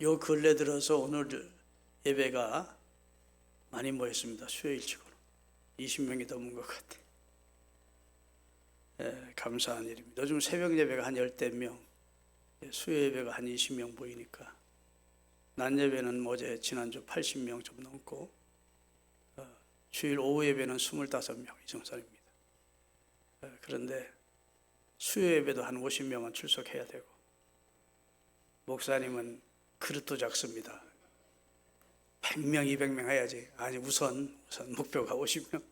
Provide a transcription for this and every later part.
요 근래 들어서 오늘 예배가 많이 모였습니다. 수요일치고는 20명이 넘은 것 같아요. 감사한 일입니다. 요즘 새벽 예배가 한 10명, 수요 예배가 한 20명 보이니까 낮 예배는 어제 지난주 80명 좀 넘고 주일 오후 예배는 25명 이정선입니다. 그런데 수요 예배도 한 50명은 출석해야 되고 목사님은 그릇도 작습니다. 100명, 200명 해야지. 아니 우선 목표가 50명.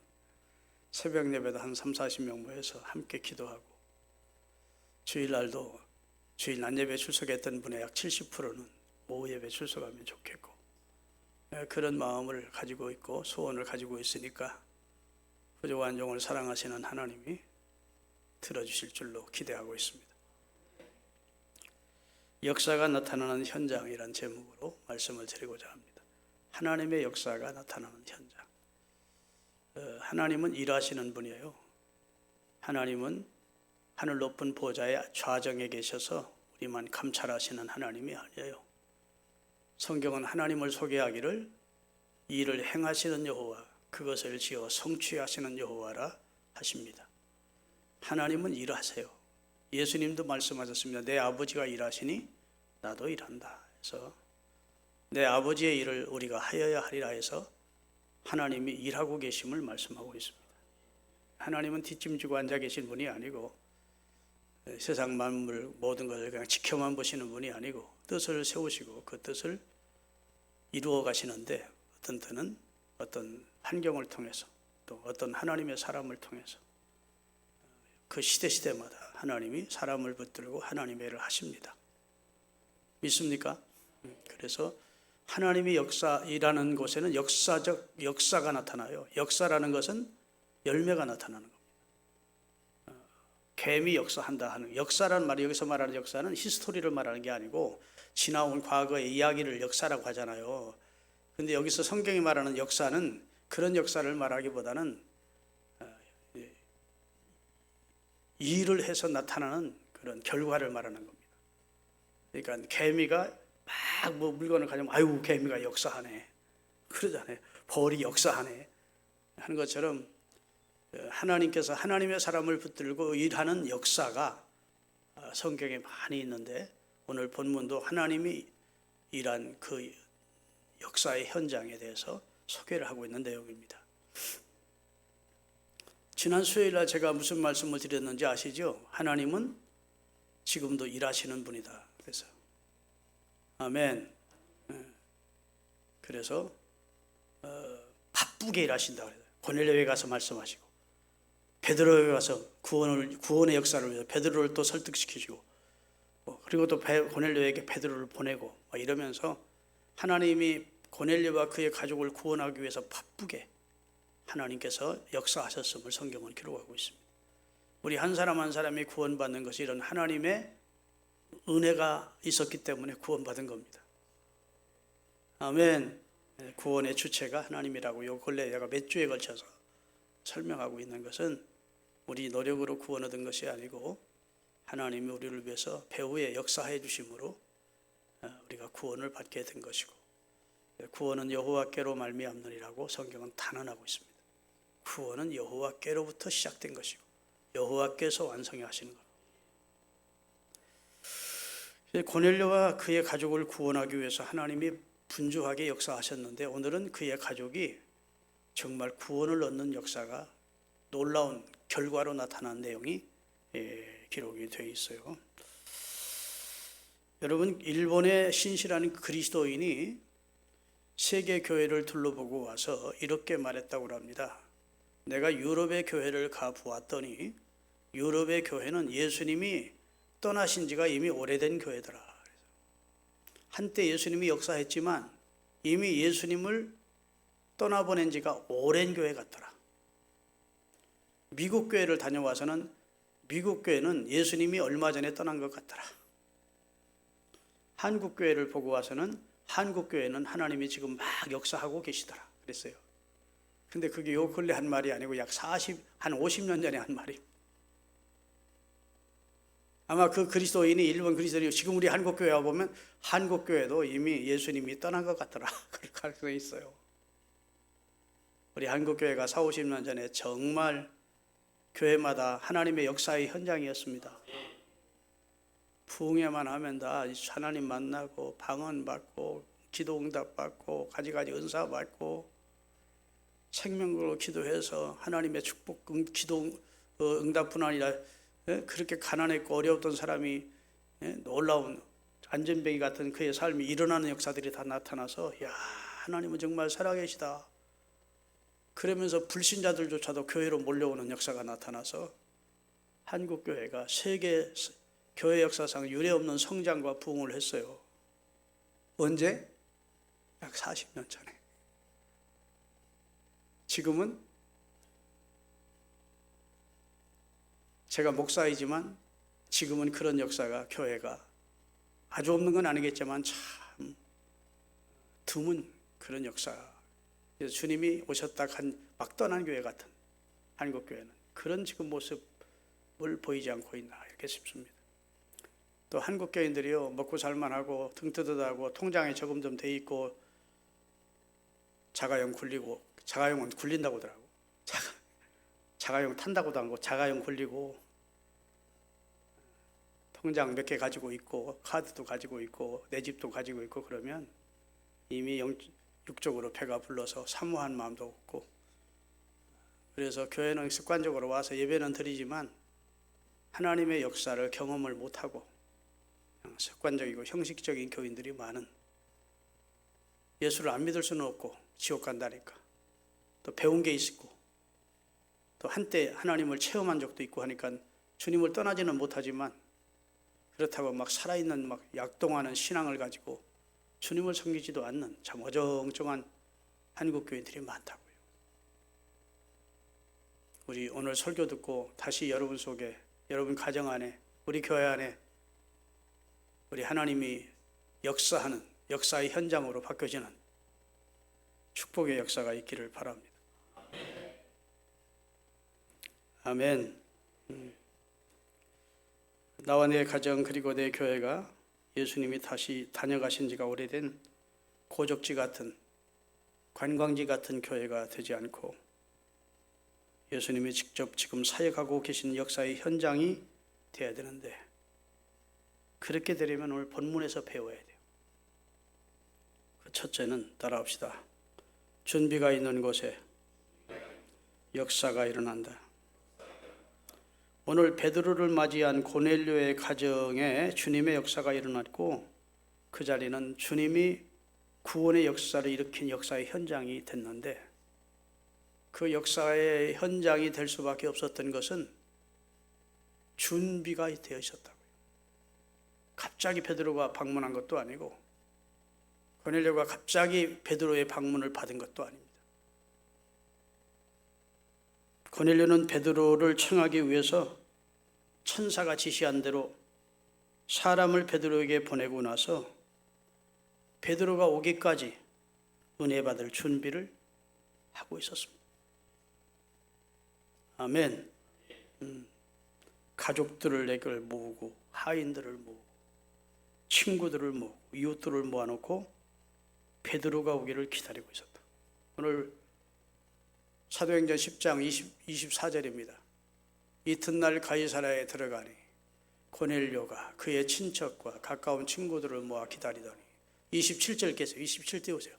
새벽 예배도 한 3, 40명 모여서 함께 기도하고 주일날도 주일 낮 예배 출석했던 분의 약 70%는 오후 예배 출석하면 좋겠고 그런 마음을 가지고 있고 소원을 가지고 있으니까 부족한 종을 사랑하시는 하나님이 들어주실 줄로 기대하고 있습니다. 역사가 나타나는 현장이란 제목으로 말씀을 드리고자 합니다. 하나님의 역사가 나타나는 현장. 하나님은 일하시는 분이에요. 하나님은 하늘 높은 보좌의 좌정에 계셔서 우리만 감찰하시는 하나님이 아니에요. 성경은 하나님을 소개하기를 일을 행하시는 여호와, 그것을 지어 성취하시는 여호와라 하십니다. 하나님은 일하세요. 예수님도 말씀하셨습니다. 내 아버지가 일하시니 나도 일한다. 그래서 내 아버지의 일을 우리가 하여야 하리라 해서 하나님이 일하고 계심을 말씀하고 있습니다. 하나님은 뒷짐지고 앉아 계신 분이 아니고 세상 만물 모든 것을 그냥 지켜만 보시는 분이 아니고 뜻을 세우시고 그 뜻을 이루어 가시는데 어떤 때는 어떤 환경을 통해서 또 어떤 하나님의 사람을 통해서 그 시대마다 하나님이 사람을 붙들고 하나님의 일을 하십니다. 믿습니까? 그래서 하나님이 역사이라는 곳에는 역사가 나타나요. 역사라는 것은 열매가 나타나는 겁니다. 뱀이 역사한다 하는 역사라는 말이 여기서 말하는 역사는 히스토리를 말하는 게 아니고 지나온 과거의 이야기를 역사라고 하잖아요. 그런데 여기서 성경이 말하는 역사는 그런 역사를 말하기보다는 일을 해서 나타나는 그런 결과를 말하는 겁니다. 그러니까 개미가 막 물건을 가지면 아이고 개미가 역사하네 그러잖아요. 벌이 역사하네 하는 것처럼 하나님께서 하나님의 사람을 붙들고 일하는 역사가 성경에 많이 있는데 오늘 본문도 하나님이 일한 그 역사의 현장에 대해서 소개를 하고 있는 내용입니다. 지난 수요일날 제가 무슨 말씀을 드렸는지 아시죠? 하나님은 지금도 일하시는 분이다. 그래서 아멘. 그래서 바쁘게 일하신다. 고넬료에 가서 말씀하시고 베드로에 가서 구원의 역사를 위해서 베드로를 또 설득시키시고 그리고 또 고넬료에게 베드로를 보내고 이러면서 하나님이 고넬료와 그의 가족을 구원하기 위해서 바쁘게 하나님께서 역사하셨음을 성경은 기록하고 있습니다. 우리 한 사람 한 사람이 구원받는 것이 이런 하나님의 은혜가 있었기 때문에 구원받은 겁니다. 아멘. 구원의 주체가 하나님이라고 요 근래 내가 몇 주에 걸쳐서 설명하고 있는 것은 우리 노력으로 구원 얻은 것이 아니고 하나님이 우리를 위해서 배후에 역사해 주심으로 우리가 구원을 받게 된 것이고 구원은 여호와께로 말미암느니라고 성경은 단언하고 있습니다. 구원은 여호와께로부터 시작된 것이고 여호와께서 완성해 하시는 것. 고넬료와 그의 가족을 구원하기 위해서 하나님이 분주하게 역사하셨는데 오늘은 그의 가족이 정말 구원을 얻는 역사가 놀라운 결과로 나타난 내용이 기록이 되어 있어요. 여러분 일본의 신실한 그리스도인이 세계 교회를 둘러보고 와서 이렇게 말했다고 합니다. 내가 유럽의 교회를 가보았더니 유럽의 교회는 예수님이 떠나신 지가 이미 오래된 교회더라. 한때 예수님이 역사했지만 이미 예수님을 떠나보낸 지가 오랜 교회 같더라. 미국 교회를 다녀와서는 미국 교회는 예수님이 얼마 전에 떠난 것 같더라. 한국 교회를 보고 와서는 한국 교회는 하나님이 지금 막 역사하고 계시더라. 그랬어요. 근데 그게 요 근래 한 말이 아니고 한 50년 전에 한 말이에요. 아마 그 그리스도인이 일본 그리스도인이 지금 우리 한국교회 와보면 한국교회도 이미 예수님이 떠난 것 같더라. 그럴 가능성이 있어요. 우리 한국교회가 40, 50년 전에 정말 교회마다 하나님의 역사의 현장이었습니다. 부흥회만 하면 다 하나님 만나고 방언 받고 기도 응답 받고 가지가지 은사 받고 생명으로 기도해서 하나님의 축복 기도 응답뿐 아니라 그렇게 가난했고 어려웠던 사람이 놀라운 안전뱅이 같은 그의 삶이 일어나는 역사들이 다 나타나서 야, 하나님은 정말 살아계시다. 그러면서 불신자들조차도 교회로 몰려오는 역사가 나타나서 한국교회가 세계 교회 역사상 유례없는 성장과 부흥을 했어요. 언제? 약 40년 전에. 지금은 제가 목사이지만 지금은 그런 역사가 교회가 아주 없는 건 아니겠지만 참 드문 그런 역사. 그래서 주님이 오셨다 막 떠난 교회 같은 한국교회는 그런 지금 모습을 보이지 않고 있나 이렇게 싶습니다. 또 한국교인들이요 먹고 살만하고 등 뜨뜻하고 통장에 저금 좀 돼 있고 자가용 굴리고 자가용은 굴린다고 하더라고. 자가용 탄다고도 하고 자가용 굴리고 통장 몇 개 가지고 있고 카드도 가지고 있고 내 집도 가지고 있고 그러면 이미 육적으로 배가 불러서 사모한 마음도 없고 그래서 교회는 습관적으로 와서 예배는 드리지만 하나님의 역사를 경험을 못하고 습관적이고 형식적인 교인들이 많은 예수를 안 믿을 수는 없고 지옥 간다니까 또 배운 게 있고 또 한때 하나님을 체험한 적도 있고 하니까 주님을 떠나지는 못하지만 그렇다고 막 살아있는 막 약동하는 신앙을 가지고 주님을 섬기지도 않는 참 어정쩡한 한국 교인들이 많다고요. 우리 오늘 설교 듣고 다시 여러분 속에 여러분 가정 안에 우리 교회 안에 우리 하나님이 역사하는 역사의 현장으로 바뀌어지는 축복의 역사가 있기를 바랍니다. 아멘. 나와 내 가정 그리고 내 교회가 예수님이 다시 다녀가신 지가 오래된 고적지 같은 관광지 같은 교회가 되지 않고 예수님이 직접 지금 사역하고 계신 역사의 현장이 되어야 되는데 그렇게 되려면 오늘 본문에서 배워야 돼요. 그 첫째는 따라합시다. 준비가 있는 곳에 역사가 일어난다. 오늘 베드로를 맞이한 고넬료의 가정에 주님의 역사가 일어났고 그 자리는 주님이 구원의 역사를 일으킨 역사의 현장이 됐는데 그 역사의 현장이 될 수밖에 없었던 것은 준비가 되어 있었다고요. 갑자기 베드로가 방문한 것도 아니고 고넬료가 갑자기 베드로의 방문을 받은 것도 아닙니다. 고넬료는 베드로를 청하기 위해서 천사가 지시한 대로 사람을 베드로에게 보내고 나서 베드로가 오기까지 은혜 받을 준비를 하고 있었습니다. 아멘. 가족들을 내걸 모으고 하인들을 모으고 친구들을 모으고 이웃들을 모아놓고 베드로가 오기를 기다리고 있었다. 오늘 사도행전 10장 24절입니다. 이튿날 가이사랴에 들어가니 고넬료가 그의 친척과 가까운 친구들을 모아 기다리더니 27절께서 27대 오세요.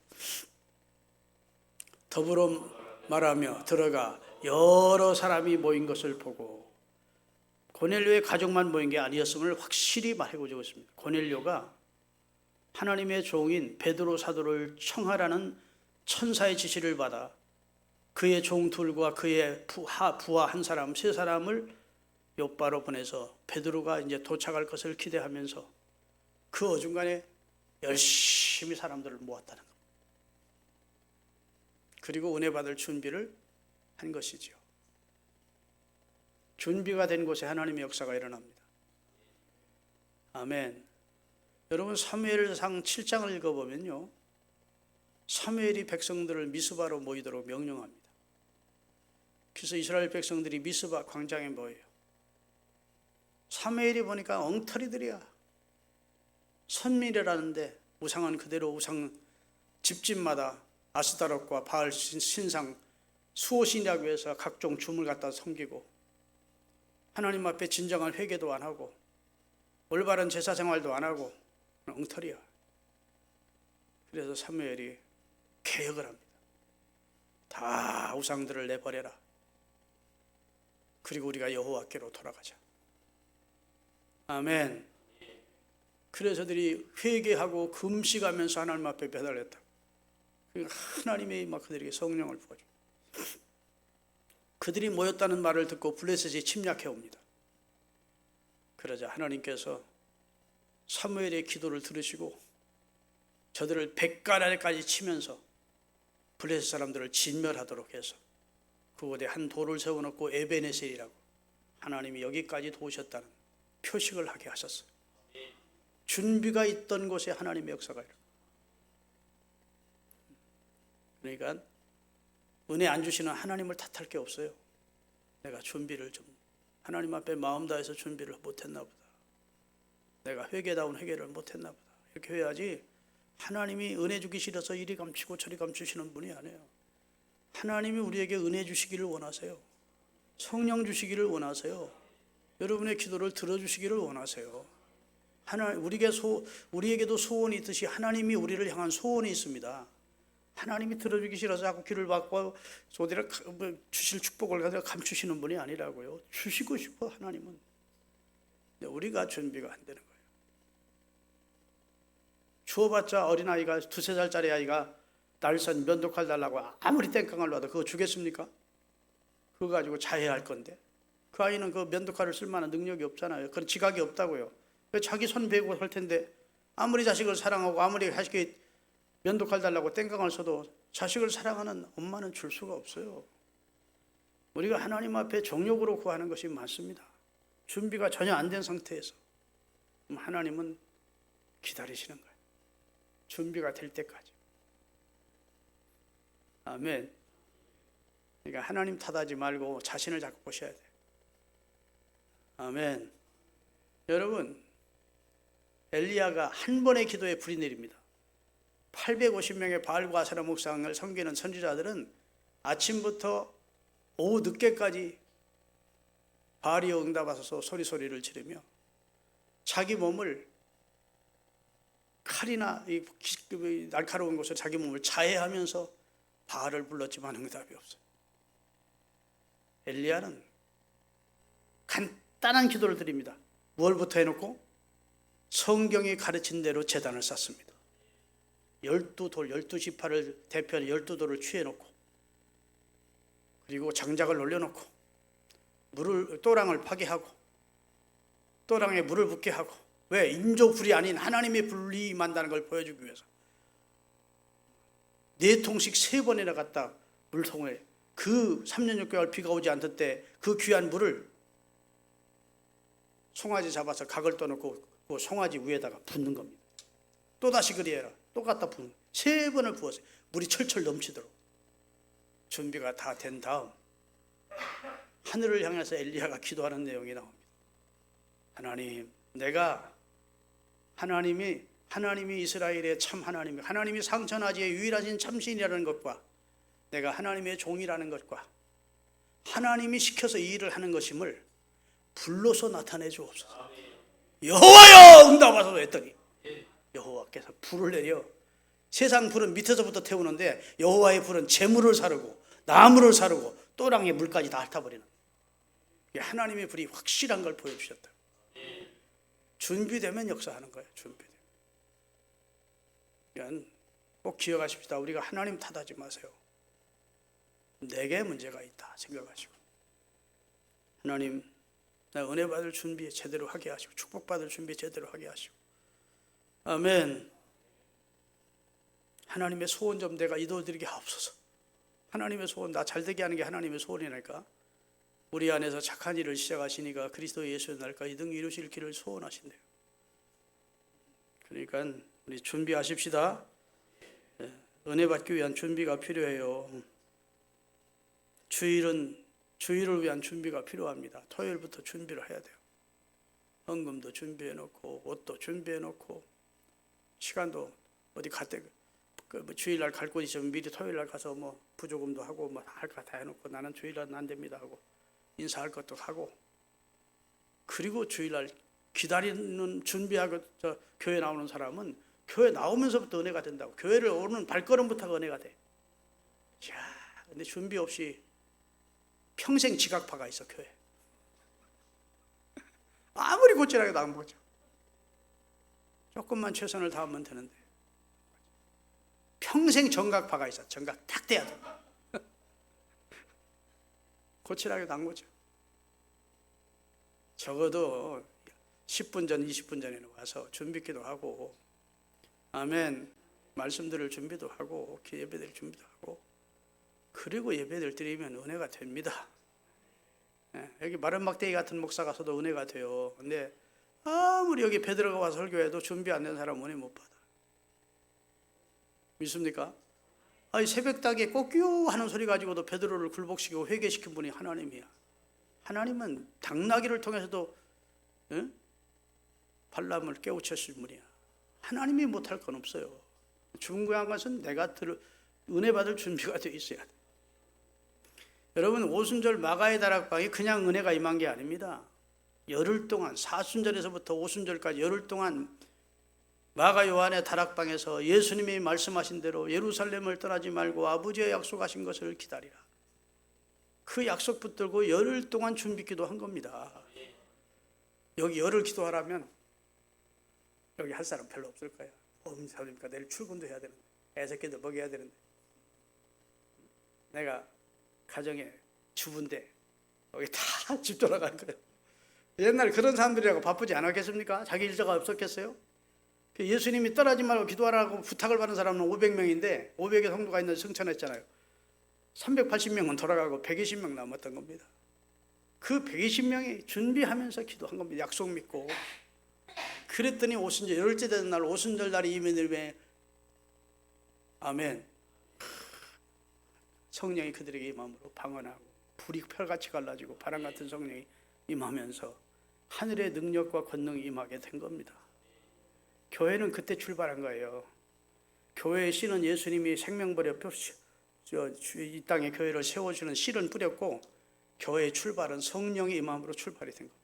더불어 말하며 들어가 여러 사람이 모인 것을 보고 고넬료의 가족만 모인 게 아니었음을 확실히 말하고 있습니다. 고넬료가 하나님의 종인 베드로 사도를 청하라는 천사의 지시를 받아 그의 종 둘과 그의 부하 한 사람, 세 사람을 욥바로 보내서 베드로가 이제 도착할 것을 기대하면서 그 어중간에 열심히 사람들을 모았다는 겁니다. 그리고 은혜 받을 준비를 한 것이죠. 준비가 된 곳에 하나님의 역사가 일어납니다. 아멘. 여러분 사무엘상 7장을 읽어보면요, 사무엘이 백성들을 미스바로 모이도록 명령합니다. 그래서 이스라엘 백성들이 미스바 광장에 모여요. 사무엘이 보니까 엉터리들이야. 선밀이라는데 우상은 그대로 우상 집집마다 아스타롯과 바알 신상 수호신이라고 해서 각종 줌을 갖다 섬기고 하나님 앞에 진정한 회개도 안 하고 올바른 제사 생활도 안 하고 엉터리야. 그래서 사무엘이 개혁을 합니다. 다 우상들을 내버려라. 그리고 우리가 여호와께로 돌아가자. 아멘. 그래서 그들이 회개하고 금식하면서 하나님 앞에 배달했다. 그러니까 하나님의 막 그들에게 성령을 부어줘. 그들이 모였다는 말을 듣고 블레셋이 침략해 옵니다. 그러자 하나님께서 사무엘의 기도를 들으시고 저들을 백가라리까지 치면서 블레셋 사람들을 진멸하도록 해서 그곳에 한 돌을 세워놓고 에베네셀이라고 하나님이 여기까지 도우셨다는 표식을 하게 하셨어요. 준비가 있던 곳에 하나님의 역사가 일어나요. 그러니까 은혜 안 주시는 하나님을 탓할 게 없어요. 내가 준비를 좀 하나님 앞에 마음 다해서 준비를 못했나 보다. 내가 회개다운 회개를 못했나 보다. 이렇게 해야지. 하나님이 은혜 주기 싫어서 이리 감추고 저리 감추시는 분이 아니에요. 하나님이 우리에게 은혜 주시기를 원하세요. 성령 주시기를 원하세요. 여러분의 기도를 들어주시기를 원하세요. 우리에게도 소원이 있듯이 하나님이 우리를 향한 소원이 있습니다. 하나님이 들어주기 싫어서 자꾸 귀를 막고 소리를 주실 축복을 가지고 감추시는 분이 아니라고요. 주시고 싶어 하나님은. 근데 우리가 준비가 안 되는 거예요. 주어봤자 어린아이가 2-3살짜리 아이가 날선 면도칼 달라고 아무리 땡깡을 놔도 그거 주겠습니까? 그거 가지고 자해할 건데 그 아이는 그 면도칼을 쓸 만한 능력이 없잖아요. 그런 지각이 없다고요. 자기 손 베고 할 텐데 아무리 자식을 사랑하고 아무리 자식이 면도칼 달라고 땡깡을 써도 자식을 사랑하는 엄마는 줄 수가 없어요. 우리가 하나님 앞에 정욕으로 구하는 것이 많습니다. 준비가 전혀 안 된 상태에서 하나님은 기다리시는 거예요. 준비가 될 때까지. 아멘. 그러니까 하나님 탓하지 말고 자신을 자꾸 보셔야 돼요. 아멘. 여러분, 엘리야가 한 번의 기도에 불이 내립니다. 850명의 바알과 아세라 목상을 섬기는 선지자들은 아침부터 오후 늦게까지 바알이 응답하셔서 소리를 지르며 자기 몸을 칼이나 이 날카로운 곳에 자기 몸을 자해하면서 바알을 불렀지만 응답이 없어요. 엘리야는 간단한 기도를 드립니다. 무엇부터 해놓고 성경이 가르친 대로 제단을 쌓습니다. 12돌, 12지파를 대표하는 12돌을 취해놓고 그리고 장작을 올려놓고 또랑을 파괴하고 또랑에 물을 붓게 하고 왜? 인조불이 아닌 하나님의 불이 임한다는 걸 보여주기 위해서 4통씩 3번이나 갖다 물통에 그 3년 6개월 비가 오지 않던 때 그 귀한 물을 송아지 잡아서 각을 떠놓고 그 송아지 위에다가 붓는 겁니다. 또다시 그리해라. 또 갖다 붓는 3번을 부었어요. 물이 철철 넘치도록. 준비가 다 된 다음 하늘을 향해서 엘리야가 기도하는 내용이 나옵니다. 하나님, 내가 하나님이 이스라엘의 참 하나님이 상천하지의 유일하신 참신이라는 것과 내가 하나님의 종이라는 것과 하나님이 시켜서 이 일을 하는 것임을 불로서 나타내 주옵소서. 여호와여 응답하소서 했더니 여호와께서 불을 내려 세상 불은 밑에서부터 태우는데 여호와의 불은 재물을 사르고 나무를 사르고 또랑의 물까지 다 핥아버리는 하나님의 불이 확실한 걸 보여주셨다. 준비되면 역사하는 거예요. 준비되면. 그러니까 꼭 기억하십시다. 우리가 하나님 탓하지 마세요. 내게 문제가 있다 생각하시고 하나님 나 은혜 받을 준비 제대로 하게 하시고 축복 받을 준비 제대로 하게 하시고 아멘. 하나님의 소원 좀 내가 이루어드리게 하옵소서. 하나님의 소원 나 잘되게 하는 게 하나님의 소원이니까 우리 안에서 착한 일을 시작하시니까 그리스도 예수의 날까 이등 이루실 길을 소원하신대요. 그러니까 우리 준비하십시다. 은혜 받기 위한 준비가 필요해요. 주일을 위한 준비가 필요합니다. 토요일부터 준비를 해야 돼요. 헌금도 준비해 놓고 옷도 준비해 놓고 시간도 어디 갔대 뭐 주일날 갈 곳 있으면 미리 토요일날 가서 뭐 부조금도 하고 뭐 할 거 다 해놓고 나는 주일날은 안 됩니다 하고 인사할 것도 하고 그리고 주일날 기다리는 준비하고 교회 나오는 사람은 교회 나오면서부터 은혜가 된다고. 교회를 오는 발걸음부터가 은혜가 돼. 자, 근데 준비 없이 평생 지각파가 있어 교회. 아무리 고치라고 나온 거죠. 조금만 최선을 다하면 되는데 평생 정각파가 있어. 정각 딱 돼야 돼. 고치라고 나온 거죠. 적어도 10분 전, 20분 전에는 와서 준비기도 하고 아멘 말씀들을 준비도 하고 예배드릴 준비도 하고 그리고 예배를 드리면 은혜가 됩니다. 여기 마른 막대기 같은 목사가 서도 은혜가 돼요. 근데 아무리 여기 베드로가 와서 설교해도 준비 안 된 사람은 은혜 못 받아. 믿습니까? 아니 새벽닭에 꼬끼요 하는 소리 가지고도 베드로를 굴복시키고 회개시킨 분이 하나님이야. 하나님은 당나귀를 통해서도 발람을 깨우쳤을 분이야. 하나님이 못할 건 없어요. 중요한 것은 내가 은혜 받을 준비가 되어 있어야 돼. 여러분 오순절 마가의 다락방이 그냥 은혜가 임한 게 아닙니다. 열흘 동안 사순절에서부터 오순절까지 열흘 동안 마가 요한의 다락방에서 예수님이 말씀하신 대로 예루살렘을 떠나지 말고 아버지의 약속하신 것을 기다리라. 그 약속 붙들고 열흘 동안 준비기도 한 겁니다. 여기 열흘 기도하라면 여기 할 사람 별로 없을 거야. 사람이니까 내일 출근도 해야 되는데 애새끼도 먹여야 되는데 내가 가정에 주부인데 여기 다 집 돌아갈 거예요. 옛날 그런 사람들이라고 바쁘지 않았겠습니까? 자기 일자가 없었겠어요? 예수님이 떠나지 말고 기도하라고 부탁을 받은 사람은 500명인데 500의 성도가 있는데 승천했잖아요. 380명은 돌아가고 120명 남았던 겁니다. 그 120명이 준비하면서 기도한 겁니다. 약속 믿고. 그랬더니 오순절 열흘째 되는 날 오순절 날이 이민일에 아멘 성령이 그들에게 임함으로 방언하고 불이 펼같이 갈라지고 바람 같은 성령이 임하면서 하늘의 능력과 권능이 임하게 된 겁니다. 교회는 그때 출발한 거예요. 교회의 씨는 예수님이 생명버려 이 땅에 교회를 세워주는 씨는 뿌렸고 교회의 출발은 성령의 임함으로 출발이 된 겁니다.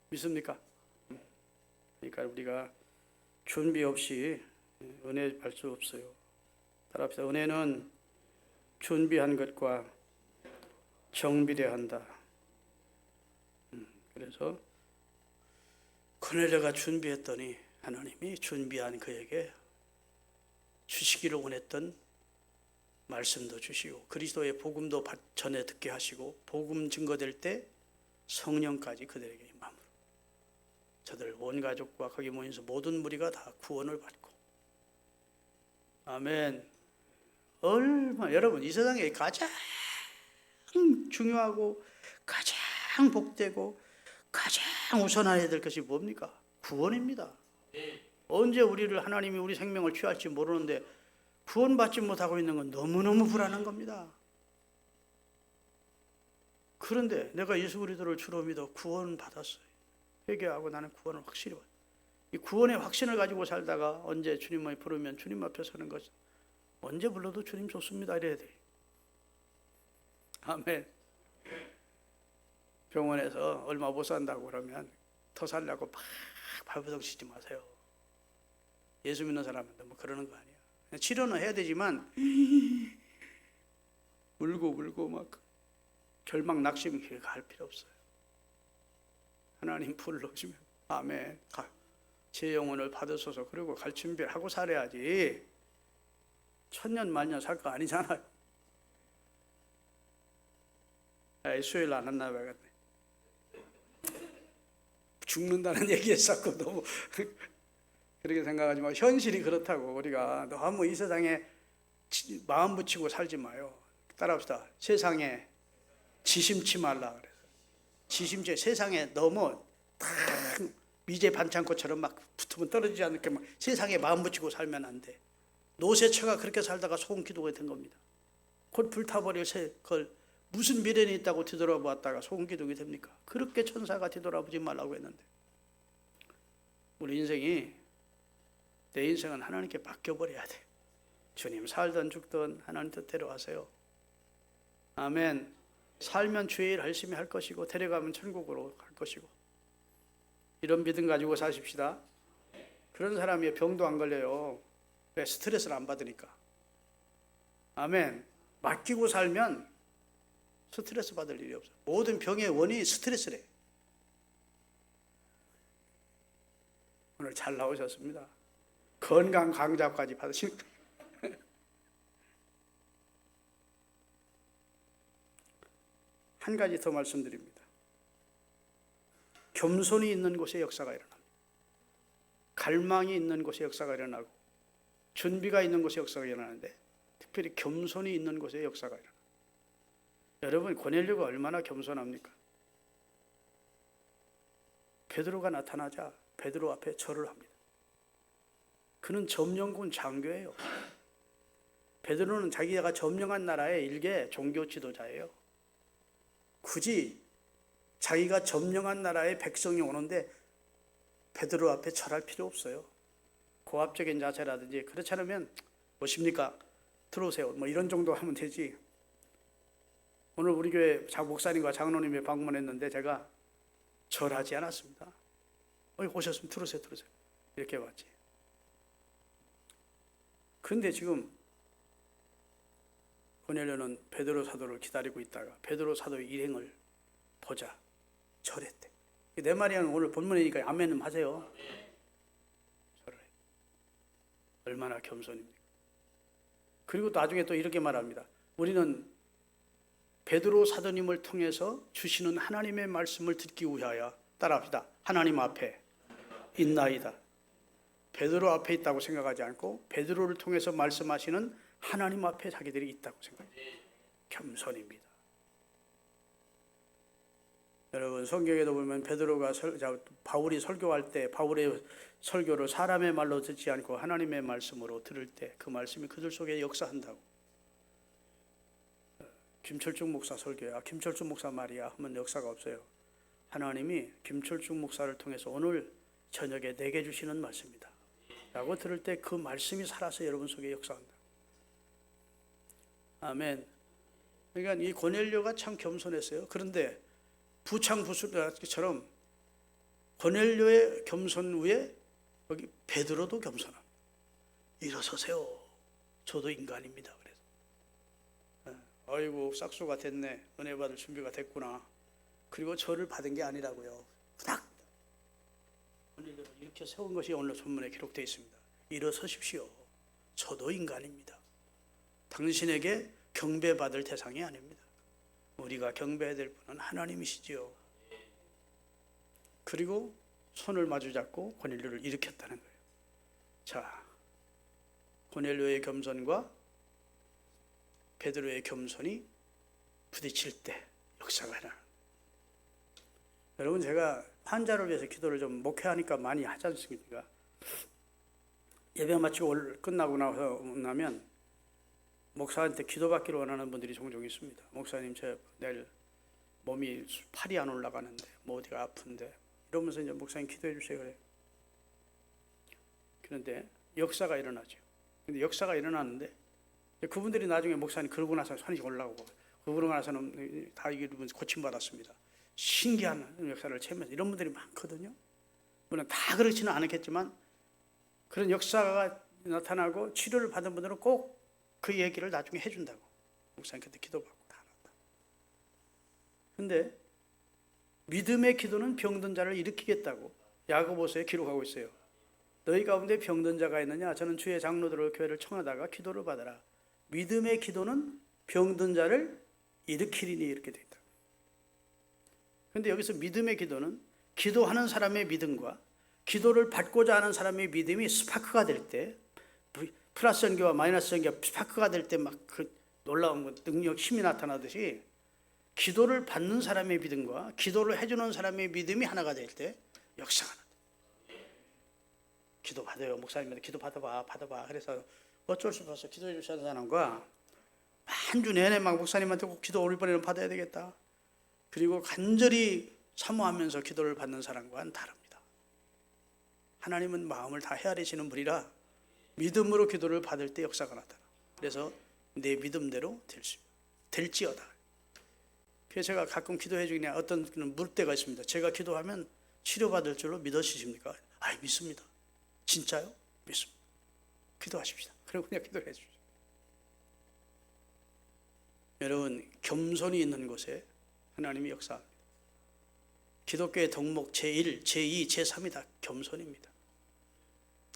믿습니까? 그러니까 우리가 준비 없이 은혜 받을 수 없어요. 따라합시다. 은혜는 준비한 것과 정비돼야 한다. 그래서 고넬료가 준비했더니 하나님이 준비한 그에게 주시기를 원했던 말씀도 주시고 그리스도의 복음도 전해 듣게 하시고 복음 증거될 때 성령까지 그들에게 임함으로 저들 온 가족과 거기 모여서 모든 무리가 다 구원을 받고 아멘. 여러분 이 세상에 가장 중요하고 가장 복되고 가장 우선해야 될 것이 뭡니까? 구원입니다. 언제 우리를 하나님이 우리 생명을 취할지 모르는데 구원받지 못하고 있는 건 너무너무 불안한 겁니다. 그런데 내가 예수 그리스도를 주로 믿어 구원받았어요. 회개하고 나는 구원을 확실히 받았어요. 이 구원의 확신을 가지고 살다가 언제 주님을 부르면 주님 앞에 서는 것이 언제 불러도 주님 좋습니다 이래야 돼. 아멘. 병원에서 얼마 못 산다고 그러면 더 살려고 막 발버둥 치지 마세요. 예수 믿는 사람한테 뭐 그러는 거 아니에요. 치료는 해야 되지만 울고 막 결막 낙심 갈 필요 없어요. 하나님 불러주면 아멘. 제 영혼을 받으소서. 그리고 갈 준비를 하고 살아야지. 천년 만년 살 거 아니잖아요. 수요일 안 왔나 봐야겠네. 죽는다는 얘기했었고 너무 그렇게 생각하지 마. 현실이 그렇다고. 우리가 너무 이 세상에 마음 붙이고 살지 마요. 따라합시다. 세상에 지심치 말라 그래서. 지심치 세상에 너무 탁 미제 반창고처럼 막 붙으면 떨어지지 않게 막 세상에 마음 붙이고 살면 안 돼. 노새처가 그렇게 살다가 소금 기도가 된 겁니다. 곧 불타버릴 그걸 무슨 미련이 있다고 뒤돌아보았다가 소금기둥이 됩니까? 그렇게 천사가 뒤돌아보지 말라고 했는데 우리 인생이 내 인생은 하나님께 맡겨버려야 돼. 주님 살든 죽든 하나님 뜻대로 하세요. 아멘. 살면 주의 일 열심히 할 것이고 데려가면 천국으로 갈 것이고 이런 믿음 가지고 사십시다. 그런 사람이 병도 안 걸려요. 왜? 스트레스를 안 받으니까. 아멘. 맡기고 살면 스트레스 받을 일이 없어. 모든 병의 원인이 스트레스래. 오늘 잘 나오셨습니다. 건강 강좌까지 받으신. 한 가지 더 말씀드립니다. 겸손이 있는 곳에 역사가 일어납니다. 갈망이 있는 곳에 역사가 일어나고 준비가 있는 곳에 역사가 일어나는데 특별히 겸손이 있는 곳에 역사가 일어납니다. 여러분 고넬료가 얼마나 겸손합니까? 베드로가 나타나자 베드로 앞에 절을 합니다. 그는 점령군 장교예요. 베드로는 자기가 점령한 나라의 일개 종교 지도자예요. 굳이 자기가 점령한 나라의 백성이 오는데 베드로 앞에 절할 필요 없어요. 고압적인 자세라든지 그렇지 않으면 뭐십니까? 들어오세요. 뭐 이런 정도 하면 되지. 오늘 우리 교회 목사님과 장로님이 방문했는데 제가 절하지 않았습니다. 오셨으면 들어오세요. 이렇게 봤지. 그런데 지금 고넬료는 베드로 사도를 기다리고 있다가 베드로 사도의 일행을 보자 절했대. 내 말이 오늘 본문이니까 아멘은 하세요. 절을 해. 얼마나 겸손입니까? 그리고 나중에 또 이렇게 말합니다. 우리는 베드로 사도님을 통해서 주시는 하나님의 말씀을 듣기 위하여 따라합시다. 하나님 앞에 있나이다. 베드로 앞에 있다고 생각하지 않고 베드로를 통해서 말씀하시는 하나님 앞에 자기들이 있다고 생각해요. 겸손입니다. 여러분 성경에도 보면 베드로가 바울이 설교할 때 바울의 설교를 사람의 말로 듣지 않고 하나님의 말씀으로 들을 때 그 말씀이 그들 속에 역사한다고. 김철중 목사 설교야. 김철중 목사 말이야 하면 역사가 없어요. 하나님이 김철중 목사를 통해서 오늘 저녁에 내게 주시는 말씀이다 라고 들을 때 그 말씀이 살아서 여러분 속에 역사한다. 아멘. 그러니까 이 고넬료가 참 겸손했어요. 그런데 부창부수처럼 고넬료의 겸손 위에 여기 베드로도 겸손합니다. 일어서세요. 저도 인간입니다. 그래서 아이고 싹수가 됐네. 은혜 받을 준비가 됐구나. 그리고 저를 받은 게 아니라고요. 후닥 고넬료를 이렇게 세운 것이 오늘 본문에 기록되어 있습니다. 일어서십시오. 저도 인간입니다. 당신에게 경배받을 대상이 아닙니다. 우리가 경배해야 될 분은 하나님이시지요. 그리고 손을 마주잡고 고넬료를 일으켰다는 거예요. 자, 고넬료의 겸손과 베드로의 겸손이 부딪힐 때 역사가 일어나는. 여러분 제가 환자를 위해서 기도를 좀 목회하니까 많이 하지 않습니까? 예배 마치고 끝나고 나면 목사한테 기도받기를 원하는 분들이 종종 있습니다. 목사님 저 내일 몸이 팔이 안 올라가는데 뭐 어디가 아픈데 이러면서 이제 목사님 기도해 주세요 그래요. 그런데 역사가 일어나죠. 근데 역사가 일어나는데 그분들이 나중에 목사님 그러고 나서 손이 올라오고 그러고 나서는 다 이분 고침받았습니다. 신기한 역사를 체험해서 이런 분들이 많거든요. 물론 다 그렇지는 않았겠지만 그런 역사가 나타나고 치료를 받은 분들은 꼭 그 얘기를 나중에 해준다고. 목사님한테 기도받고 다 한다. 그런데 믿음의 기도는 병든 자를 일으키겠다고 야고보서에 기록하고 있어요. 너희 가운데 병든 자가 있느냐? 저는 주의 장로들을 교회를 청하다가 기도를 받아라. 믿음의 기도는 병든 자를 일으키리니 이렇게 되어 있다. 그런데 여기서 믿음의 기도는 기도하는 사람의 믿음과 기도를 받고자 하는 사람의 믿음이 스파크가 될 때, 플러스 전기와 마이너스 전기가 스파크가 될 때 막 그 놀라운 능력, 힘이 나타나듯이 기도를 받는 사람의 믿음과 기도를 해주는 사람의 믿음이 하나가 될 때 역사가 나다. 기도 받아요. 목사님한테 기도 받아봐. 그래서 어쩔 수 없어서 기도해 주시는 사람과 막 한 주 내내 막 목사님한테 꼭 기도 이번에는 받아야 되겠다. 그리고 간절히 사모하면서 기도를 받는 사람과는 다릅니다. 하나님은 마음을 다 헤아리시는 분이라 믿음으로 기도를 받을 때 역사가 나타나. 그래서 내 믿음대로 될지어다. 그래서 제가 가끔 기도해 주긴 어떤 물 때가 있습니다. 제가 기도하면 치료받을 줄로 믿으십니까? 믿습니다. 진짜요? 믿습니다. 기도하십시다. 그리고 그냥 기도해 주십시오. 여러분, 겸손이 있는 곳에 하나님이 역사합니다. 기독교의 덕목 제1, 제2, 제3이 다 겸손입니다.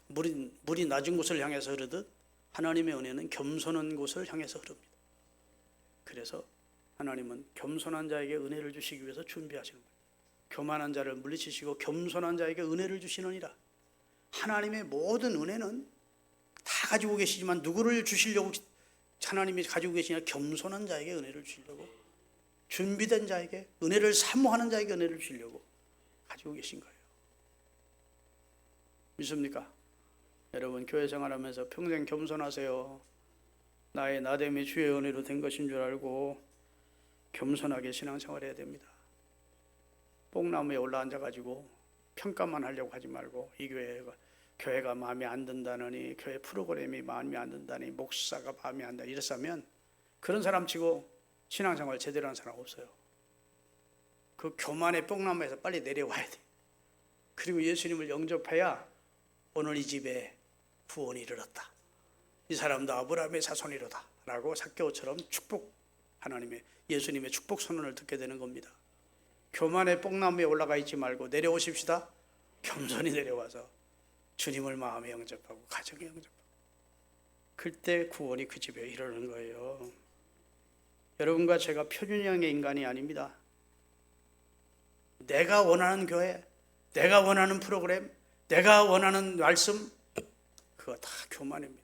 물이 낮은 곳을 향해서 흐르듯 하나님의 은혜는 겸손한 곳을 향해서 흐릅니다. 그래서 하나님은 겸손한 자에게 은혜를 주시기 위해서 준비하시는 거예요. 교만한 자를 물리치시고 겸손한 자에게 은혜를 주시느니라. 하나님의 모든 은혜는 다 가지고 계시지만 누구를 주시려고 하나님이 가지고 계시냐? 겸손한 자에게 은혜를 주시려고, 준비된 자에게, 은혜를 사모하는 자에게 은혜를 주시려고 가지고 계신 거예요. 믿습니까? 여러분, 교회 생활하면서 평생 겸손하세요. 나의 나됨이 주의 은혜로 된 것인 줄 알고 겸손하게 신앙생활해야 됩니다. 뽕나무에 올라앉아가지고 평가만 하려고 하지 말고, 이 교회가 마음에 안 든다느니, 교회 프로그램이 마음에 안 든다니, 목사가 마음에 안 든다 이랬으면 그런 사람 치고 신앙생활 제대로 하는 사람 없어요. 그 교만의 뽕나무에서 빨리 내려와야 돼. 그리고 예수님을 영접해야 오늘 이 집에 구원이 이르렀다. 이 사람도 아브라함의 자손이로다 라고 삭개오처럼 하나님의 예수님의 축복 선언을 듣게 되는 겁니다. 교만의 뽕나무에 올라가 있지 말고 내려오십시다. 겸손히 내려와서 주님을 마음에 영접하고 가정에 영접하고, 그때 구원이 그 집에 이르는 거예요. 여러분과 제가 표준형의 인간이 아닙니다. 내가 원하는 교회, 내가 원하는 프로그램, 내가 원하는 말씀, 그거 다 교만입니다.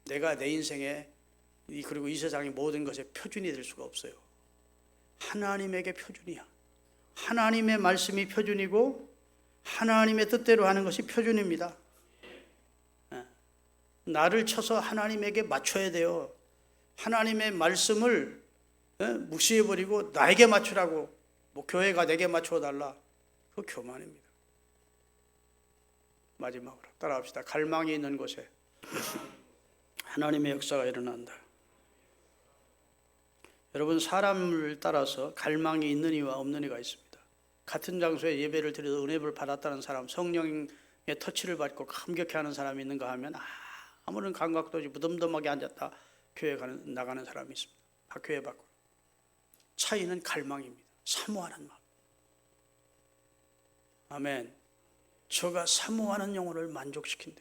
내가 내 인생에 그리고 이 세상의 모든 것의 표준이 될 수가 없어요. 하나님에게 표준이야. 하나님의 말씀이 표준이고 하나님의 뜻대로 하는 것이 표준입니다. 나를 쳐서 하나님에게 맞춰야 돼요. 하나님의 말씀을 무시해버리고 나에게 맞추라고, 교회가 내게 맞춰달라, 그거 교만입니다. 마지막으로 따라합시다. 갈망이 있는 곳에 하나님의 역사가 일어난다. 여러분, 사람을 따라서 갈망이 있는 이와 없는 이가 있습니다. 같은 장소에 예배를 드려서 은혜를 받았다는 사람, 성령의 터치를 받고 감격해하는 사람이 있는가 하면 아무런 감각도 없이 무덤덤하게 앉았다 교회 나가는 사람이 있습니다. 교회 밖으로. 차이는 갈망입니다. 사모하는 마음. 아멘. 저가 사모하는 영혼을 만족시킨대.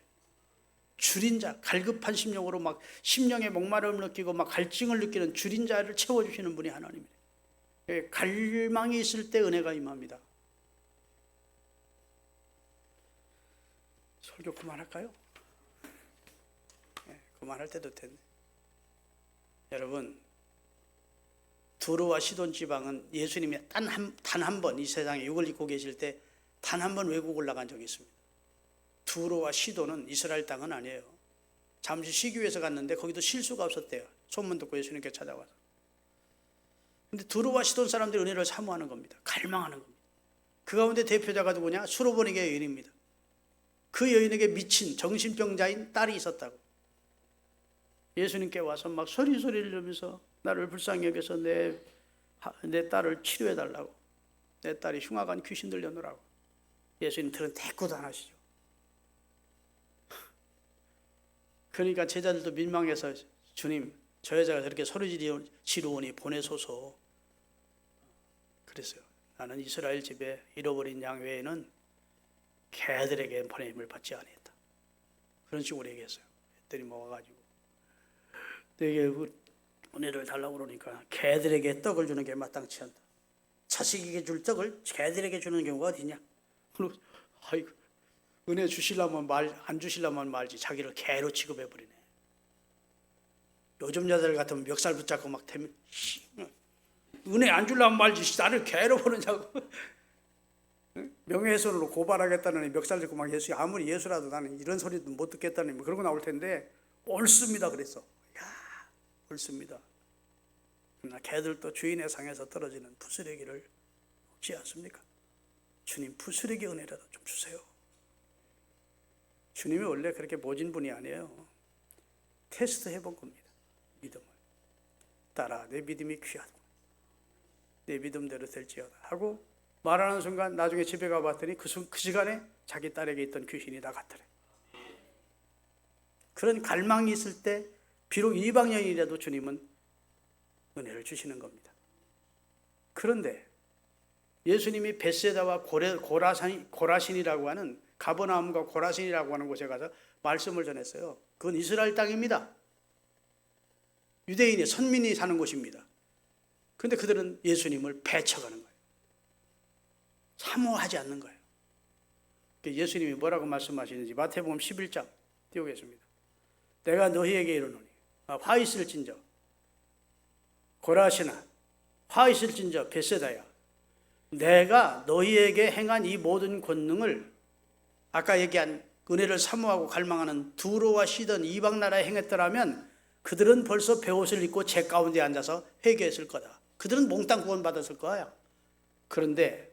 줄인 자, 갈급한 심령으로 막 심령의 목마름을 느끼고 막 갈증을 느끼는 줄인 자를 채워주시는 분이 하나님이에요. 갈망이 있을 때 은혜가 임합니다. 설교 그만할까요? 그만할 때도 됐네. 여러분, 두로와 시돈 지방은 예수님이 단 한 번 이 세상에 육을 입고 계실 때 단 한 번 외국을 나간 적이 있습니다. 두로와 시돈은 이스라엘 땅은 아니에요. 잠시 쉬기 위해서 갔는데 거기도 쉴 수가 없었대요. 소문 듣고 예수님께 찾아와서. 근데 두로와 시돈 사람들이 은혜를 사모하는 겁니다. 갈망하는 겁니다. 그 가운데 대표자가 누구냐? 수로보니게 여인입니다. 그 여인에게 미친 정신병자인 딸이 있었다고. 예수님께 와서 막 소리를 지르면서 나를 불쌍히 여겨서 내 딸을 치료해달라고, 내 딸이 흉악한 귀신 들려놓으라고. 예수님 들은 대꾸도 안 하시죠. 그러니까 제자들도 민망해서 주님, 저 여자가 저렇게 소리 지르오니 보내소서 그랬어요. 나는 이스라엘 집에 잃어버린 양 외에는 개들에게 보냄을 받지 아니했다. 그런 식으로 얘기했어요. 애들이 모아가지고 내게 은혜를 달라고 그러니까 개들에게 떡을 주는 게 마땅치 않다. 자식에게 줄 떡을 개들에게 주는 경우가 어디냐? 아이고, 은혜 주시려면 안 주시려면 말지 자기를 개로 취급해버리네. 요즘 여자들 같으면 멱살 붙잡고 막 대면 은혜 안 주려면 말지 나를 개로 보느냐고. 명예훼손으로 고발하겠다느니 멱살 잡고 막 아무리 예수라도 나는 이런 소리도 못 듣겠다니 그런 거 나올 텐데 옳습니다 그랬어. 야, 옳습니다. 그러나 개들도 주인의 상에서 떨어지는 부스러기를 먹지 않습니까? 주님 부스러기 은혜라도 좀 주세요. 주님이 원래 그렇게 모진 분이 아니에요. 테스트 해본 겁니다. 믿음을 따라 내 믿음이 귀하다, 내 믿음대로 될지어다 하고 말하는 순간 나중에 집에 가봤더니 그 시간에 자기 딸에게 있던 귀신이 나갔더래. 그런 갈망이 있을 때 비록 이방인이라도 주님은 은혜를 주시는 겁니다. 그런데 예수님이 벳세다와 고라신이라고 하는 가버나움과 고라신이라고 하는 곳에 가서 말씀을 전했어요. 그건 이스라엘 땅입니다. 유대인의 선민이 사는 곳입니다. 그런데 그들은 예수님을 배척하는 거예요. 사모하지 않는 거예요. 예수님이 뭐라고 말씀하시는지 마태복음 11장 띄우겠습니다. 내가 너희에게 이르노니 화 있을진저 고라시나 화 있을진저 벳세다야, 내가 너희에게 행한 이 모든 권능을 아까 얘기한 은혜를 사모하고 갈망하는 두로와 시돈 이방 나라에 행했더라면 그들은 벌써 베옷을 입고 제 가운데 앉아서 회개했을 거다. 그들은 몽땅 구원받았을 거야. 그런데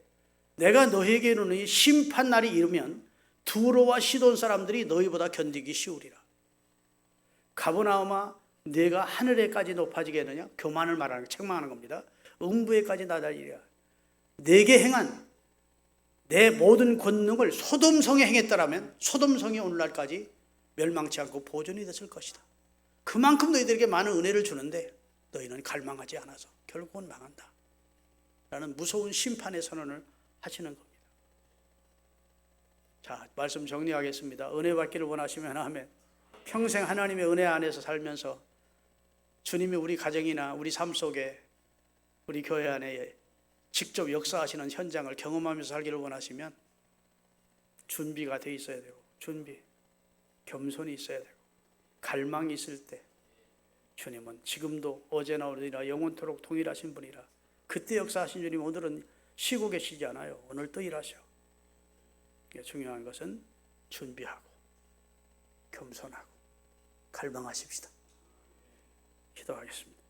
내가 너희에게 이르노니 심판 날이 이르면 두로와 시돈 사람들이 너희보다 견디기 쉬우리라. 가버나움아, 내가 하늘에까지 높아지겠느냐? 교만을 말하는, 책망하는 겁니다. 음부에까지 나다리리라. 내게 행한 내 모든 권능을 소돔성에 행했더라면 소돔성이 오늘날까지 멸망치 않고 보존이 됐을 것이다. 그만큼 너희들에게 많은 은혜를 주는데 너희는 갈망하지 않아서 결국은 망한다 라는 무서운 심판의 선언을 하시는 겁니다. 자, 말씀 정리하겠습니다. 은혜 받기를 원하시면 아멘. 평생 하나님의 은혜 안에서 살면서 주님이 우리 가정이나 우리 삶 속에 우리 교회 안에 직접 역사하시는 현장을 경험하면서 살기를 원하시면 준비가 돼 있어야 되고, 겸손이 있어야 되고, 갈망이 있을 때 주님은 지금도 어제나 오늘이나 영원토록 동일하신 분이라. 그때 역사하신 주님 오늘은 쉬고 계시지 않아요. 오늘도 일하셔. 중요한 것은 준비하고 겸손하고 갈망하십시다. 기도하겠습니다.